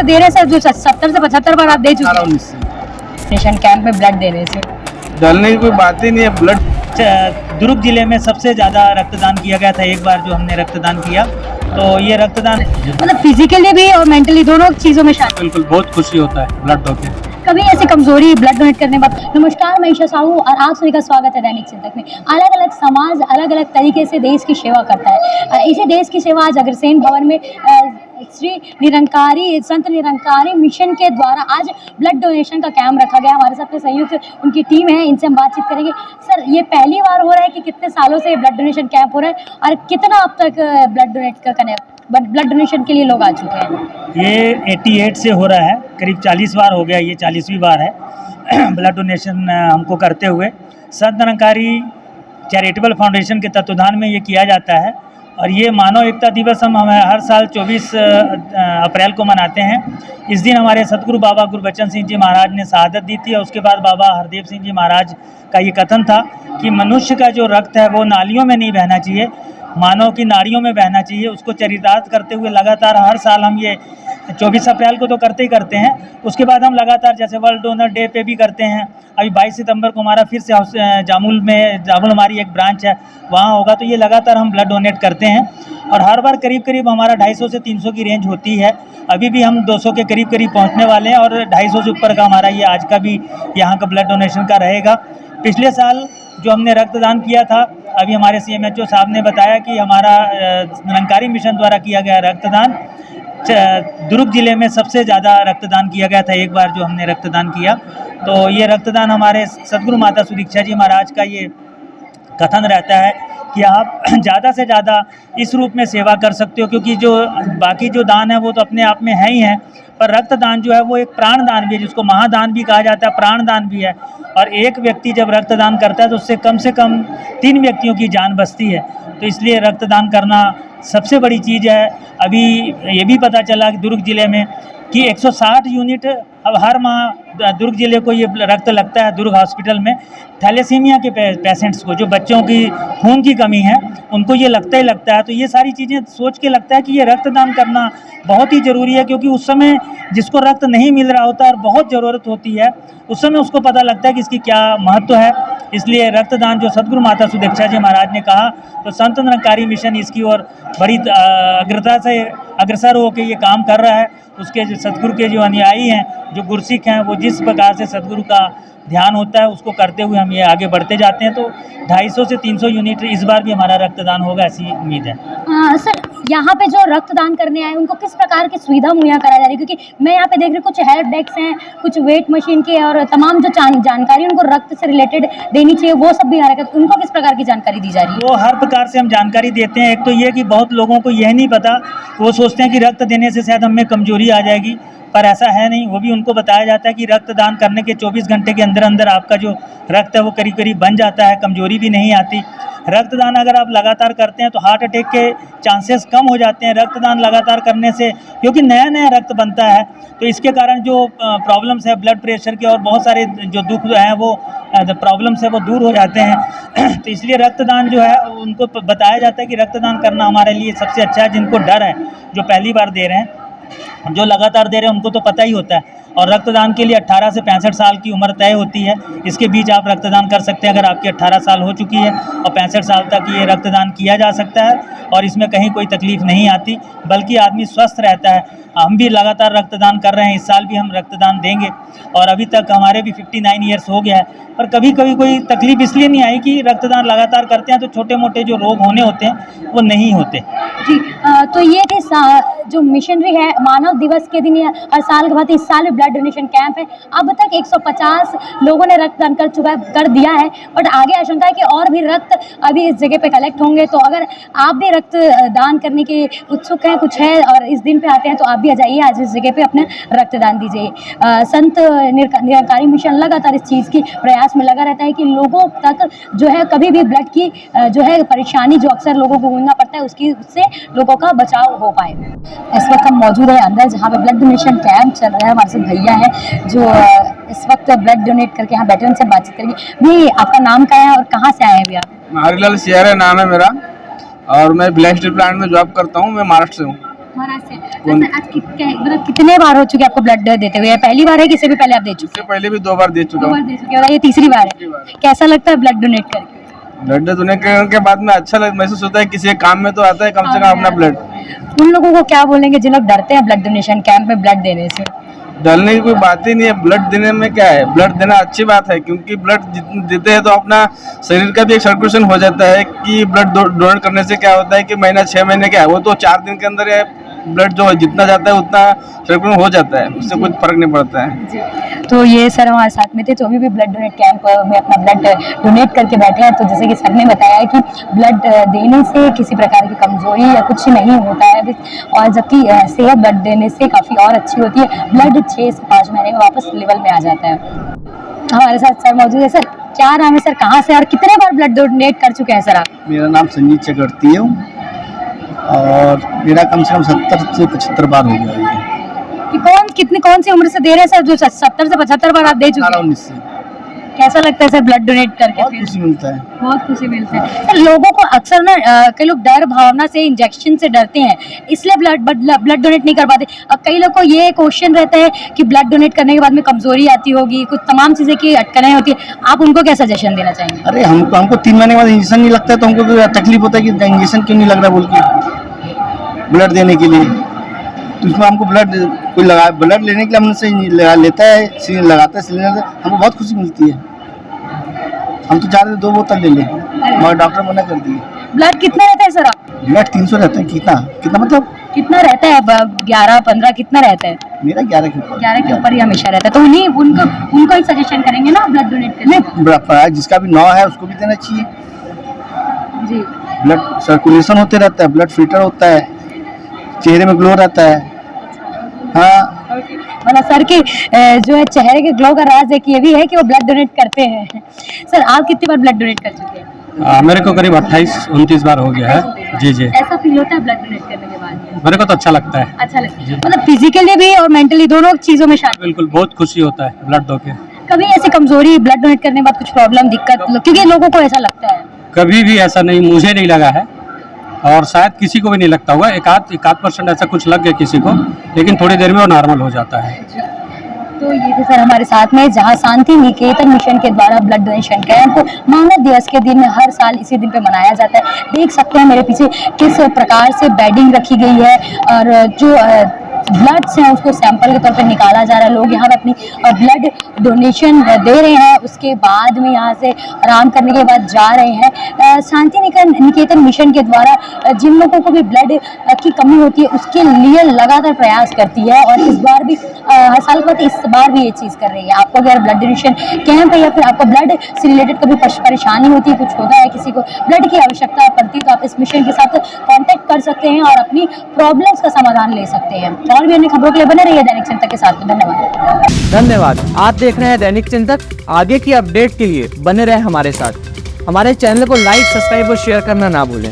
दे रहे हैं सर, जो 70 से 75 बार आप दे चुके हैं 19 नेशन कैंप में ब्लड देने से? डरने की कोई बात ही नहीं है। ब्लड दुर्ग जिले में सबसे ज़्यादा रक्तदान किया गया था एक बार जो हमने रक्तदान किया, तो ये रक्तदान मतलब फिजिकली भी और मेंटली दोनों चीज़ों में शामिल। बिल्कुल बहुत खुशी होता है ब्लड डोनेट। कभी ऐसी कमजोरी ब्लड डोनेट करने के बाद? नमस्कार, मैं ईशा साहू और आप सभी का स्वागत है दैनिक चिंतक में। अलग अलग समाज अलग अलग तरीके से देश की सेवा करता है। इसी देश की सेवा आज अग्रसेन भवन में श्री निरंकारी संत निरंकारी मिशन के द्वारा आज ब्लड डोनेशन का कैंप रखा गया। हमारे साथ में संयुक्त उनकी टीम है, इनसे हम बातचीत करेंगे। सर, ये पहली बार हो रहा है कि कितने सालों से ब्लड डोनेशन कैंप हो रहा है और कितना अब तक ब्लड डोनेशन के लिए लोग आ चुके हैं? ये 88 से हो रहा है, करीब 40 बार हो गया, ये 40वीं बार है ब्लड डोनेशन हमको करते हुए। संत निरंकारी चैरिटेबल फाउंडेशन के तत्वाधान में ये किया जाता है और ये मानव एकता दिवस हम हर साल 24 अप्रैल को मनाते हैं। इस दिन हमारे सतगुरु बाबा गुरबचन सिंह जी महाराज ने शहादत दी थी और उसके बाद बाबा हरदेव सिंह जी महाराज का ये कथन था कि मनुष्य का जो रक्त है वो नालियों में नहीं बहना चाहिए, मानव की नाड़ियों में बहना चाहिए। उसको चरितार्थ करते हुए लगातार हर साल हम ये 24 अप्रैल को तो करते ही करते हैं, उसके बाद हम लगातार जैसे वर्ल्ड डोनर डे पे भी करते हैं। अभी 22 सितंबर को हमारा फिर से जामुल हमारी एक ब्रांच है, वहाँ होगा, तो ये लगातार हम ब्लड डोनेट करते हैं और हर बार करीब करीब हमारा 250 से 300 की रेंज होती है। अभी भी हम 200 के करीब करीब पहुँचने वाले हैं और 250 से ऊपर का हमारा ये आज का भी यहाँ का ब्लड डोनेशन का रहेगा। पिछले साल जो हमने रक्तदान किया था, अभी हमारे CMHO साहब ने बताया कि हमारा निरंकारी मिशन द्वारा किया गया रक्तदान दुर्ग जिले में सबसे ज़्यादा रक्तदान किया गया था एक बार जो हमने रक्तदान किया। तो ये रक्तदान हमारे सदगुरु माता सुदीक्षा जी महाराज का ये कथन रहता है कि आप ज़्यादा से ज़्यादा इस रूप में सेवा कर सकते हो, क्योंकि जो बाकी जो दान है वो तो अपने आप में है ही है, पर रक्तदान जो है वो एक प्राण दान भी है, जिसको महादान भी कहा जाता है, प्राण दान भी है। और एक व्यक्ति जब रक्तदान करता है तो उससे कम से कम 3 व्यक्तियों की जान बचती है। तो इसलिए रक्तदान करना सबसे बड़ी चीज़ है। अभी ये भी पता चला कि दुर्ग ज़िले में कि 160 यूनिट अब हर माह दुर्ग ज़िले को ये रक्त लगता है दुर्ग हॉस्पिटल में। थैलेसीमिया के पेशेंट्स को, जो बच्चों की खून की कमी है, उनको ये लगता ही लगता है। तो ये सारी चीज़ें सोच के लगता है कि ये रक्तदान करना बहुत ही ज़रूरी है, क्योंकि उस समय जिसको रक्त नहीं मिल रहा होता और बहुत ज़रूरत होती है, उस समय उसको पता लगता है कि इसकी क्या महत्व है। इसलिए रक्तदान जो सदगुरु माता सुदीक्षा जी महाराज ने कहा, तो संत निरंकारी मिशन इसकी ओर बड़ी अग्रता से अग्रसर होकर ये काम कर रहा है। उसके जो सदगुरु के जो अनुयायी हैं, जो गुरसिख हैं, वो जिस प्रकार से सदगुरु का ध्यान होता है उसको करते हुए हम ये आगे बढ़ते जाते हैं। तो 250 से 300 यूनिट इस बार भी हमारा रक्तदान होगा, ऐसी उम्मीद है। सर, यहाँ पे जो रक्तदान करने आए उनको किस प्रकार की सुविधा मुहैया करा जा रही है? क्योंकि मैं यहाँ पे देख रही हूँ कुछ हेल्प डेस्क हैं, कुछ वेट मशीन के और तमाम जो जानकारी उनको रक्त से रिलेटेड देनी चाहिए वो सब भी आ रहा है, तो उनको किस प्रकार की जानकारी दी जा रही है? वो हर प्रकार से हम जानकारी देते हैं। एक तो ये कि बहुत लोगों को यह नहीं पता, वो सोचते हैं कि रक्त देने से शायद हमें कमजोरी आ जाएगी, पर ऐसा है नहीं। वो भी उनको बताया जाता है कि रक्तदान करने के 24 घंटे के अंदर अंदर आपका जो रक्त है वो करीब करीब बन जाता है, कमजोरी भी नहीं आती। रक्तदान अगर आप लगातार करते हैं तो हार्ट अटैक के चांसेस कम हो जाते हैं रक्तदान लगातार करने से, क्योंकि नया नया रक्त बनता है। तो इसके कारण जो प्रॉब्लम्स है ब्लड प्रेशर के और बहुत सारे जो दुख हैं वो प्रॉब्लम्स है वो दूर हो जाते हैं। तो इसलिए रक्तदान जो है उनको बताया जाता है कि रक्तदान करना हमारे लिए सबसे अच्छा है। जिनको डर है, जो पहली बार दे रहे हैं, जो लगातार दे रहे हैं, उनको तो पता ही होता है। और रक्तदान के लिए 18 से 65 साल की उम्र तय होती है। इसके बीच आप रक्तदान कर सकते हैं अगर आपकी 18 साल हो चुकी है, और 65 साल तक ये रक्तदान किया जा सकता है और इसमें कहीं कोई तकलीफ नहीं आती, बल्कि आदमी स्वस्थ रहता है। हम भी लगातार रक्तदान कर रहे हैं, इस साल भी हम रक्तदान देंगे और अभी तक हमारे भी 59 ईयर्स हो गया है, पर कभी कभी कोई तकलीफ इसलिए नहीं आई कि रक्तदान लगातार करते हैं तो छोटे मोटे जो रोग होने होते हैं वो नहीं होते। जी, तो ये थी जो मिशनरी है मानव दिवस के दिन हर साल के बाद इस साल भी ब्लड डोनेशन कैंप है। अब तक 150 लोगों ने रक्तदान कर दिया है, बट आगे आशंका है कि और भी रक्त अभी इस जगह पे कलेक्ट होंगे। तो अगर आप भी रक्त दान करने के उत्सुक हैं, कुछ है और इस दिन पे आते हैं, तो आप भी आ जाइए, आज इस जगह पे अपना रक्तदान दीजिए। संत निरंकारी मिशन लगातार इस चीज़ की प्रयास में लगा रहता है कि लोगों तक जो है कभी भी ब्लड की जो है परेशानी जो अक्सर लोगों को गूंजना पड़ता है उससे लोगों का बचाव हो पाए। इस वक्त हम मौजूद है अंदर जहाँ पे ब्लड डोनेशन कैंप चल रहा है। हमारे साथ भैया है जो इस वक्त ब्लड डोनेट करके यहाँ बैठे, उनसे बातचीत करेंगे। भी आपका नाम क्या है और कहाँ से आए हैं भैया? हरिलाल सियारा नाम है मेरा और मैं ब्लैक स्टील प्लांट में जॉब करता हूँ। मैं महाराष्ट्र से हूँ। महाराष्ट्र से। वैसे आज मतलब कितने बार हो चुके आपको ब्लड देते हुए? पहली बार है, किसी भी पहले आप दे चुके? इससे पहले भी 2 बार दे चुका दो हूँ। बार दे चुके और ये तीसरी बार है। कैसा लगता है ब्लड डोनेट करके? ब्लड डोनेट करने के बाद में अच्छा महसूस होता है, किसी के काम में तो आता है कम से कम अपना ब्लड। उन लोगों को क्या बोलेंगे जिन लोग डरते हैं ब्लड डोनेशन कैंप में ब्लड देने से? डरने की कोई बात ही नहीं है, ब्लड देने में क्या है, ब्लड देना अच्छी बात है, क्योंकि ब्लड देते हैं तो अपना शरीर का भी एक सर्कुलेशन हो जाता है। कि ब्लड डोनेट करने से क्या होता है कि महीना 6 महीने क्या है, वो तो 4 दिन के अंदर ब्लड जो है जितना जाता है उतना सर्कुलेशन हो जाता है, उससे कुछ फर्क नहीं पड़ता है। तो ये सर हमारे साथ में थे, तो अभी भी ब्लड डोनेट कैंप में अपना ब्लड डोनेट करके बैठे हैं। तो जैसे कि सर ने बताया कि ब्लड देने से किसी प्रकार की कमजोरी या कुछ नहीं होता है, और जबकि सेहत ब्लड देने से काफ़ी और अच्छी होती है। ब्लड 6 से 5 महीने में वापस लेवल में आ जाता है। हमारे साथ सर मौजूद है। सर क्या नाम है सर, कहाँ से और कितने बार ब्लड डोनेट कर चुके हैं सर आप? मेरा नाम संजीत चक्रवर्ती है और मेरा कम से कम 70 से 75 बार हो गया है। कि कौन सी उम्र से दे रहे हैं सर, जो 70 से 75 बार आप दे चुके हैं? 19 से। कैसा लगता है सर ब्लड डोनेट करके? बहुत खुशी मिलता है। बहुत खुशी मिलती है। सर लोगों को अक्सर ना कई लोग डर भावना से, इंजेक्शन से डरते हैं, इसलिए ब्लड डोनेट नहीं कर पाते। अब कई लोग को ये क्वेश्चन रहता है कि ब्लड डोनेट करने के बाद में कमजोरी आती होगी, कुछ तमाम चीज़ें की अटकनें होती है, आप उनको क्या सजेशन देना चाहेंगे? अरे हमको 3 महीने के बाद इंजेक्शन नहीं लगता है तो हमको तो तकलीफ होता है कि इंजेक्शन क्यों नहीं लग रहा बोल के ब्लड देने के लिए। तो उसमें हमको ब्लड कोई लगा, ब्लड लेने के लिए हमसे लेता है, लगाता है सिलेंडर, हमको बहुत खुशी मिलती है। हम तो चाह रहे थे 2 बोतल ले लें, मगर डॉक्टर मना कर दिए। ब्लड कितना रहता है सर आप? ब्लड 300 रहता है। कितना मतलब कितना रहता है? 11-15 कितना रहता है? मेरा 11 के ऊपर। 11 के ऊपर ही हमेशा रहता है। तो उनको ही सजेशन करेंगे ना ब्लड डोनेट करने? नहीं, जिसका भी 9 है उसको भी देना चाहिए। जी, ब्लड सर्कुलेशन होते रहता है, ब्लड फिल्टर होता है, चेहरे में ग्लो रहता है। हाँ, मतलब सर के जो है चेहरे के ग्लो का राज एक ये भी है कि वो ब्लड डोनेट करते हैं। सर आप कितनी बार ब्लड डोनेट कर चुके हैं? मेरे को करीब 28-29 बार हो गया है। जी जी, ऐसा फील होता है ब्लड डोनेट करने के बाद? मेरे को तो अच्छा लगता है। अच्छा लगता है, मतलब फिजिकली भी और मेंटली दोनों चीजों में शामिल। बिल्कुल, बहुत खुशी होता है ब्लड दो के। कभी ऐसी कमजोरी ब्लड डोनेट करने के बाद कुछ प्रॉब्लम, दिक्कत, क्योंकि लोगों को ऐसा लगता है? कभी भी ऐसा नहीं, मुझे नहीं लगा है और शायद किसी को भी नहीं लगता होगा। एक आध % ऐसा कुछ लग गया किसी को, लेकिन थोड़ी देर में वो नॉर्मल हो जाता है। तो ये थे सर हमारे साथ में, जहां शांति निकेतन मिशन के द्वारा ब्लड डोनेशन कैंप मानव दिवस के दिन हर साल इसी दिन पे मनाया जाता है। देख सकते हैं मेरे पीछे किस प्रकार से बेडिंग रखी गई है और जो ब्लड्स हैं उसको सैंपल के तौर पे निकाला जा रहा है। लोग यहाँ पे अपनी ब्लड डोनेशन दे रहे हैं, उसके बाद में यहाँ से आराम करने के बाद जा रहे हैं। शांति निकेतन मिशन के द्वारा जिन लोगों को भी ब्लड की कमी होती है उसके लिए लगातार प्रयास करती है और इस बार भी हर साल के बाद इस बार भी ये चीज़ कर रही है। आपको अगर ब्लड डोनेशन कैंप है या फिर आपको ब्लड से रिलेटेड कभी परेशानी होती है, कुछ होता है, किसी को ब्लड की आवश्यकता पड़ती है, तो आप इस मिशन के साथ कॉन्टैक्ट कर सकते हैं और अपनी प्रॉब्लम्स का समाधान ले सकते हैं। और भी अन्य खबरों के लिए बने रहिए दैनिक चिंतक के साथ। धन्यवाद। आप देख रहे हैं दैनिक चिंतक। आगे की अपडेट के लिए बने रहे हमारे साथ। हमारे चैनल को लाइक, सब्सक्राइब और शेयर करना ना भूलें।